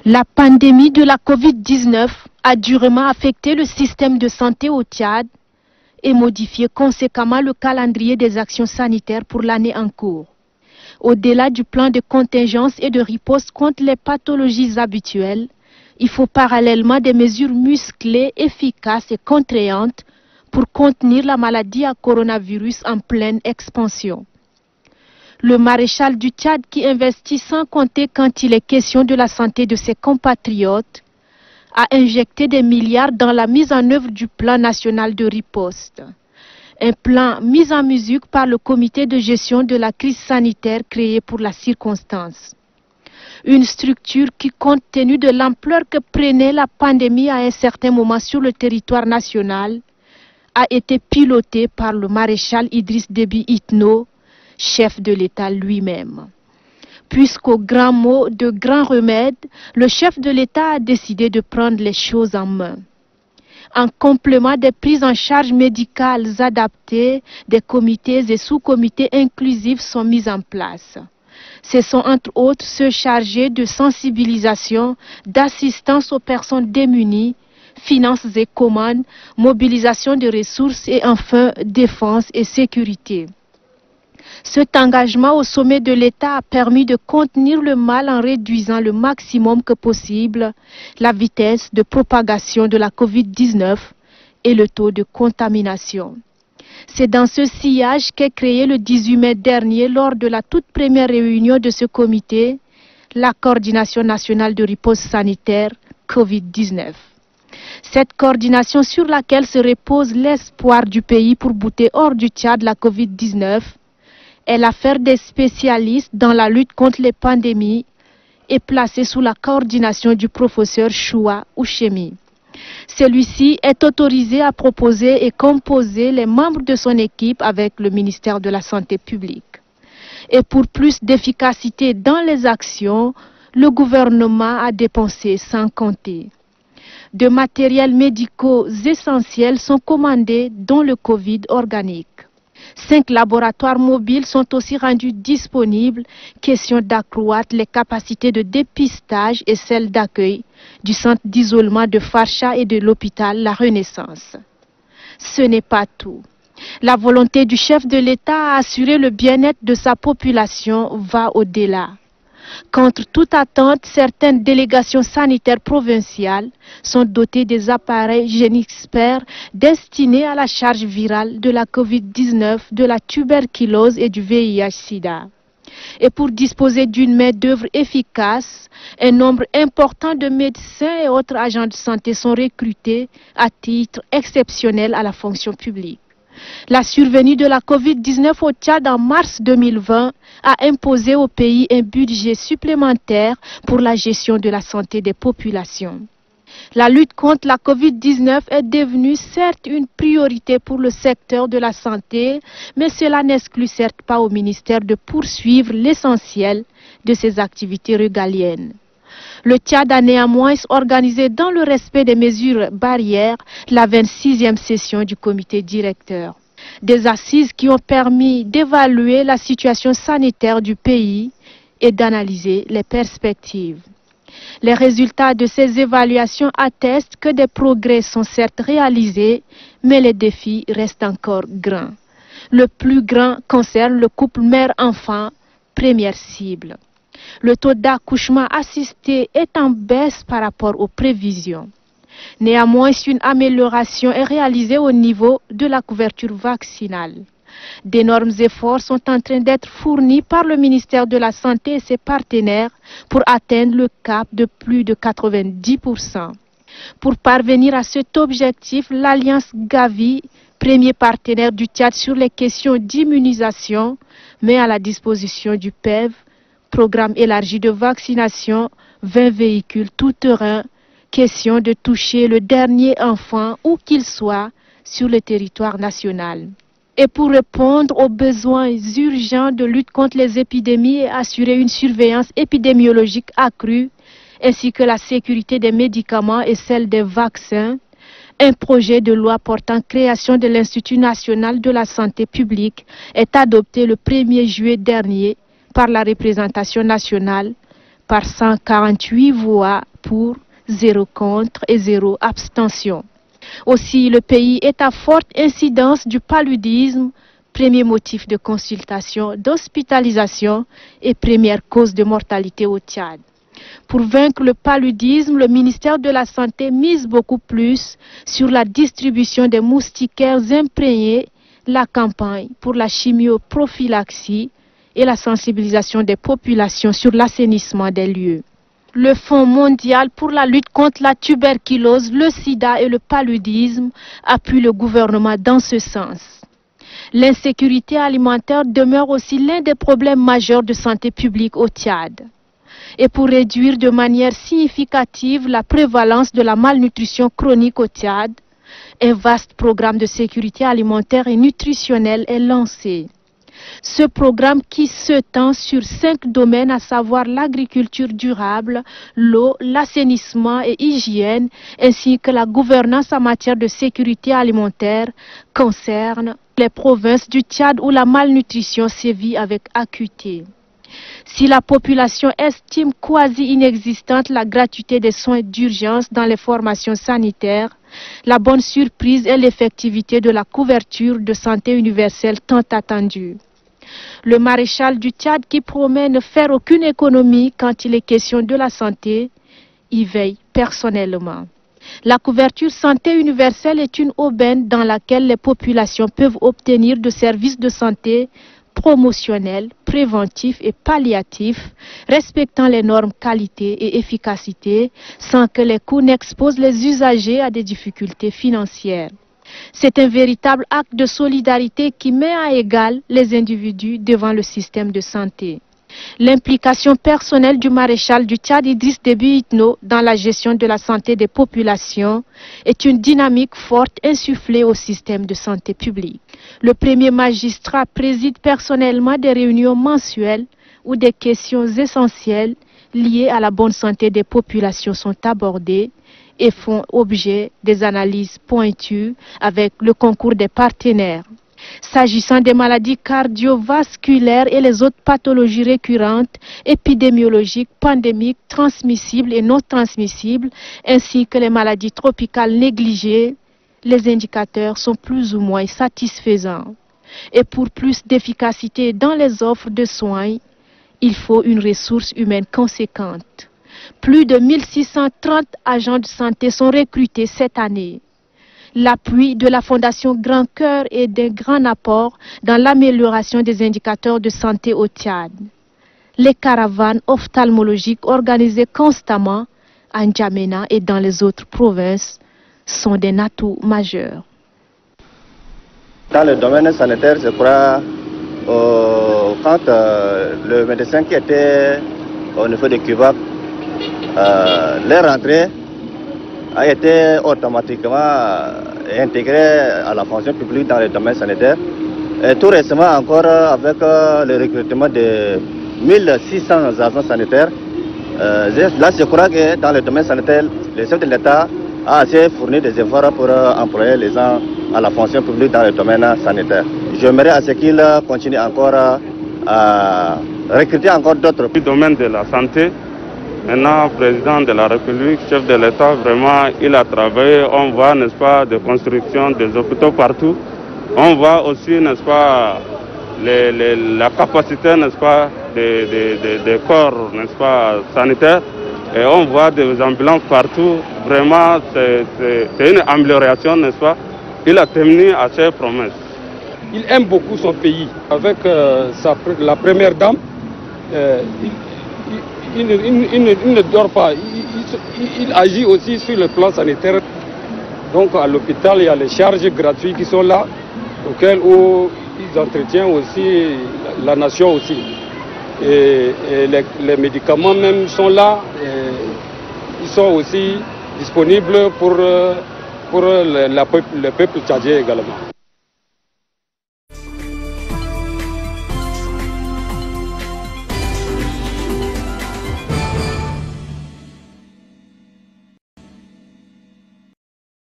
La pandémie de la Covid-19 a durement affecté le système de santé au Tchad et modifié conséquemment le calendrier des actions sanitaires pour l'année en cours. Au-delà du plan de contingence et de riposte contre les pathologies habituelles, il faut parallèlement des mesures musclées, efficaces et contraignantes pour contenir la maladie à coronavirus en pleine expansion. Le maréchal du Tchad, qui investit sans compter quand il est question de la santé de ses compatriotes, a injecté des milliards dans la mise en œuvre du plan national de riposte. Un plan mis en musique par le comité de gestion de la crise sanitaire créé pour la circonstance. Une structure qui, compte tenu de l'ampleur que prenait la pandémie à un certain moment sur le territoire national, a été pilotée par le maréchal Idriss Déby Itno, chef de l'État lui-même. Puisqu'au grand mot de grand remède, le chef de l'État a décidé de prendre les choses en main. En complément des prises en charge médicales adaptées, des comités et sous-comités inclusifs sont mis en place. Ce sont entre autres ceux chargés de sensibilisation, d'assistance aux personnes démunies, finances et commandes, mobilisation de ressources et enfin défense et sécurité. Cet engagement au sommet de l'État a permis de contenir le mal en réduisant le maximum que possible la vitesse de propagation de la Covid-19 et le taux de contamination. C'est dans ce sillage qu'est créé le 18 mai dernier, lors de la toute première réunion de ce comité, la coordination nationale de riposte sanitaire Covid-19. Cette coordination sur laquelle se repose l'espoir du pays pour bouter hors du Tchad la Covid-19 est l'affaire des spécialistes dans la lutte contre les pandémies et placée sous la coordination du professeur Choua Ouchemi. Celui-ci est autorisé à proposer et composer les membres de son équipe avec le ministère de la Santé publique. Et pour plus d'efficacité dans les actions, le gouvernement a dépensé sans compter. De matériels médicaux essentiels sont commandés, dont le Covid organique. 5 laboratoires mobiles sont aussi rendus disponibles, question d'accroître les capacités de dépistage et celles d'accueil du centre d'isolement de Farcha et de l'hôpital La Renaissance. Ce n'est pas tout. La volonté du chef de l'État à assurer le bien-être de sa population va au-delà. Contre toute attente, certaines délégations sanitaires provinciales sont dotées des appareils Génisper destinés à la charge virale de la Covid-19, de la tuberculose et du VIH-Sida. Et pour disposer d'une main-d'œuvre efficace, un nombre important de médecins et autres agents de santé sont recrutés à titre exceptionnel à la fonction publique. La survenue de la Covid-19 au Tchad en mars 2020 a imposé au pays un budget supplémentaire pour la gestion de la santé des populations. La lutte contre la Covid-19 est devenue certes une priorité pour le secteur de la santé, mais cela n'exclut certes pas au ministère de poursuivre l'essentiel de ses activités régaliennes. Le Tchad a néanmoins organisé dans le respect des mesures barrières la 26e session du comité directeur. Des assises qui ont permis d'évaluer la situation sanitaire du pays et d'analyser les perspectives. Les résultats de ces évaluations attestent que des progrès sont certes réalisés, mais les défis restent encore grands. Le plus grand concerne le couple mère-enfant, première cible. Le taux d'accouchement assisté est en baisse par rapport aux prévisions. Néanmoins, une amélioration est réalisée au niveau de la couverture vaccinale. D'énormes efforts sont en train d'être fournis par le ministère de la Santé et ses partenaires pour atteindre le cap de plus de 90%. Pour parvenir à cet objectif, l'Alliance Gavi, premier partenaire du Tchad sur les questions d'immunisation, met à la disposition du PEV programme élargi de vaccination, 20 véhicules tout-terrain, question de toucher le dernier enfant où qu'il soit sur le territoire national. Et pour répondre aux besoins urgents de lutte contre les épidémies et assurer une surveillance épidémiologique accrue, ainsi que la sécurité des médicaments et celle des vaccins, un projet de loi portant création de l'Institut national de la santé publique est adopté le 1er juillet dernier par la représentation nationale par 148 voix pour, 0 contre et 0 abstention. Aussi, le pays est à forte incidence du paludisme, premier motif de consultation, d'hospitalisation et première cause de mortalité au Tchad. Pour vaincre le paludisme, le ministère de la Santé mise beaucoup plus sur la distribution des moustiquaires imprégnés, la campagne pour la chimioprophylaxie et la sensibilisation des populations sur l'assainissement des lieux. Le Fonds mondial pour la lutte contre la tuberculose, le sida et le paludisme appuie le gouvernement dans ce sens. L'insécurité alimentaire demeure aussi l'un des problèmes majeurs de santé publique au Tchad. Et pour réduire de manière significative la prévalence de la malnutrition chronique au Tchad, un vaste programme de sécurité alimentaire et nutritionnelle est lancé. Ce programme qui s'étend sur 5 domaines, à savoir l'agriculture durable, l'eau, l'assainissement et hygiène, ainsi que la gouvernance en matière de sécurité alimentaire, concerne les provinces du Tchad où la malnutrition sévit avec acuité. Si la population estime quasi inexistante la gratuité des soins d'urgence dans les formations sanitaires, la bonne surprise est l'effectivité de la couverture de santé universelle tant attendue. Le maréchal du Tchad, qui promet ne faire aucune économie quand il est question de la santé, y veille personnellement. La couverture santé universelle est une aubaine dans laquelle les populations peuvent obtenir de services de santé promotionnels, préventifs et palliatifs, respectant les normes qualité et efficacité, sans que les coûts n'exposent les usagers à des difficultés financières. C'est un véritable acte de solidarité qui met à égal les individus devant le système de santé. L'implication personnelle du maréchal du Tchad Idriss Déby Itno dans la gestion de la santé des populations est une dynamique forte insufflée au système de santé publique. Le premier magistrat préside personnellement des réunions mensuelles où des questions essentielles liées à la bonne santé des populations sont abordées et font objet des analyses pointues avec le concours des partenaires. S'agissant des maladies cardiovasculaires et les autres pathologies récurrentes, épidémiologiques, pandémiques, transmissibles et non transmissibles, ainsi que les maladies tropicales négligées, les indicateurs sont plus ou moins satisfaisants. Et pour plus d'efficacité dans les offres de soins, il faut une ressource humaine conséquente. Plus de 1630 agents de santé sont recrutés cette année. L'appui de la Fondation Grand Cœur est d'un grand apport dans l'amélioration des indicateurs de santé au Tchad. Les caravanes ophtalmologiques organisées constamment à N'Djamena et dans les autres provinces sont des atouts majeurs. Dans le domaine sanitaire, je crois, quand le médecin qui était au niveau de Cuba, leur rentrée a été automatiquement intégré à la fonction publique dans le domaine sanitaire. Et tout récemment encore avec le recrutement de 1600 agents sanitaires. Là je crois que dans le domaine sanitaire, le chef de l'État a assez fourni des efforts pour employer les gens à la fonction publique dans le domaine sanitaire. J'aimerais à ce qu'il continue encore à recruter encore d'autres. Du domaine de la santé, maintenant, président de la République, chef de l'État, vraiment, il a travaillé. On voit, n'est-ce pas, de construction des hôpitaux partout. On voit aussi, n'est-ce pas, la capacité, n'est-ce pas, des corps, n'est-ce pas, sanitaires. Et on voit des ambulances partout. Vraiment, c'est une amélioration, n'est-ce pas. Il a tenu à ses promesses. Il aime beaucoup son pays. Avec la première dame, il ne dort pas, il agit aussi sur le plan sanitaire. Donc à l'hôpital, il y a les charges gratuites qui sont là, auxquelles ils entretiennent aussi la nation aussi. Et les médicaments même sont là, ils sont aussi disponibles pour le peuple tchadien également.